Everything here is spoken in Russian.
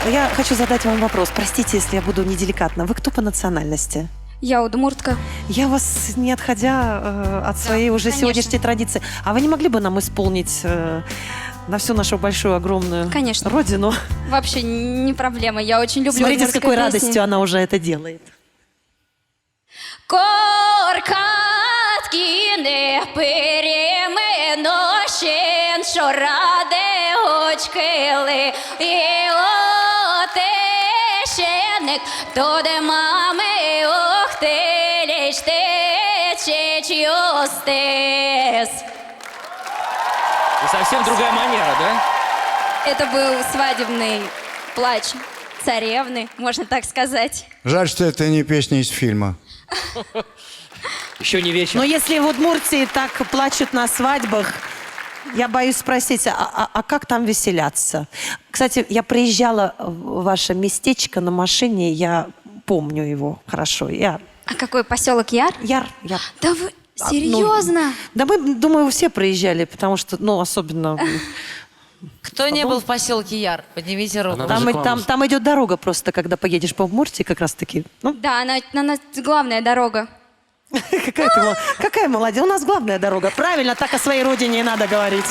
Я хочу задать вам вопрос. Простите, если я буду неделикатна. Вы кто по национальности? Я удмуртка. Я вас, не отходя от своей уже конечно. сегодняшней традиции, а вы не могли бы нам исполнить на всю нашу большую, огромную Конечно. родину? Вообще не проблема. Я очень люблю Смотрите, с удмуртские какой песни. радостью она уже это делает. Коркатки не переменощен, що раде очкили, і отещеник, то де мами охтеліч течеч йостес. И совсем другая манера, да? Это был свадебный плач царевны, можно так сказать. Жаль, что это не песня из фильма. Еще не вечер. Но если в Удмуртии так плачут на свадьбах, я боюсь спросить, а как там веселяться? Кстати, я приезжала в ваше местечко на машине, я помню его хорошо. А какой поселок Яр? Яр. Да вы серьезно? Да мы, думаю, все проезжали, потому что, особенно... Кто не был в поселке Яр? Поднимите руку. Она Там идет дорога просто, когда поедешь по Удмуртии, как раз-таки. Да, она главная дорога. Какая молодец. У нас главная дорога. Правильно, так о своей родине и надо говорить.